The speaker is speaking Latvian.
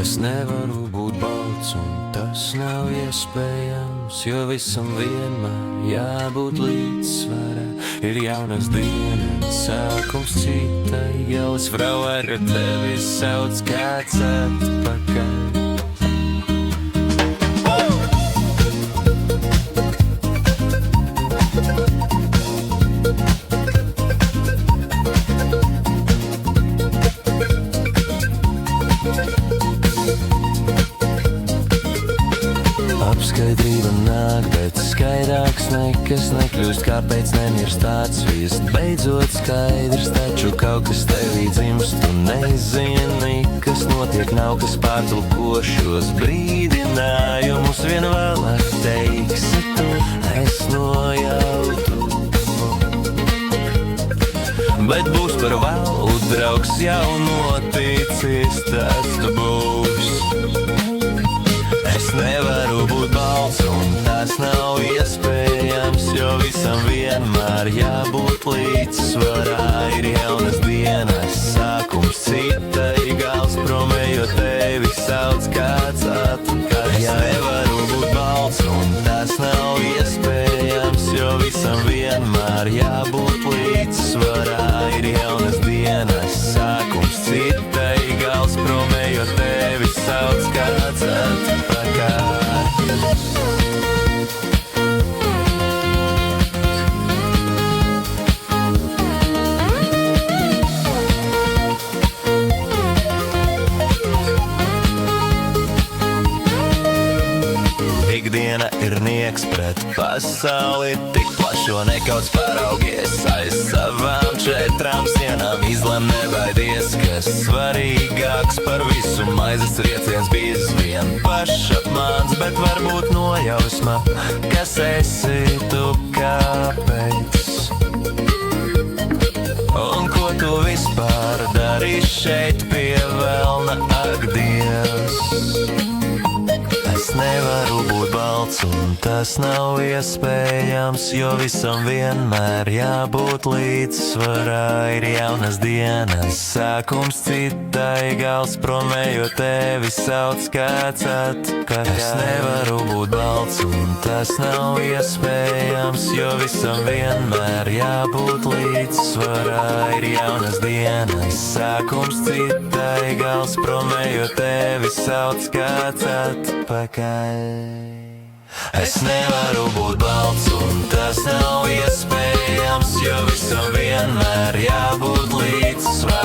Es nevaru būt balts, un tas nav iespējams, jo visam vienmēr jābūt līdzsvarā. Ir jaunas dienas, sākums citai ielas, frau, ar tevi sauc kāds atpakaļ. Apskaidrība nāk, bet skaidrāks nekas nekļūst, kāpēc nemirst tāds viss. Beidzot skaidrs, taču kaut kas tevī dzimst, tu nezini, kas notiek, nav kas pārtulkošos brīdinājumus vien vēlāk teiksi tu, es nojautu. Bet būs par vēlu, draugs jau noticis, tas tu būs. Es nevaru būt balts, un tas nav iespējams, jo visam vienmēr jābūt līdzsvarā. Ir jaunas dienas, sākums citai gals, promējot tevi sauc kāds atpakaļ. Es nevaru būt balts, un tas nav iespējams, jo visam vienmēr jābūt līdzsvarā. Ir jaunas dienas, sākums citai gals, promējot tevi sauc kāds atpakaļ. Ikdiena ir nieks pret pasauli, tik plašo nekauts paraugies aiz savām četrām sienām. Izlem nebaidies, kas svarīgāks par visu, maizes trieciens bijis vien pašapmāns, bet varbūt nojausma, kas esi tu, kāpēc. Un ko tu vispār dari šeit pie velna, ak Dievs. Es nevaru būt balts, un tas nav iespējams, jo visam vienmēr jābūt līdzsvarā. Ir jaunas dienas, sākums citai gals, promējot tevi sauc kāds atpakaļ. Es nevaru būt balts, un tas nav iespējams, jo visam vienmēr jābūt līdzsvarā. Ir jaunas dienas, sākums citai gals, promējot tevi sauc kāds atpakaļ. Es nevaru būt balts, un tas nav iespējams, jo visam vienmēr jābūt līdzsvarā.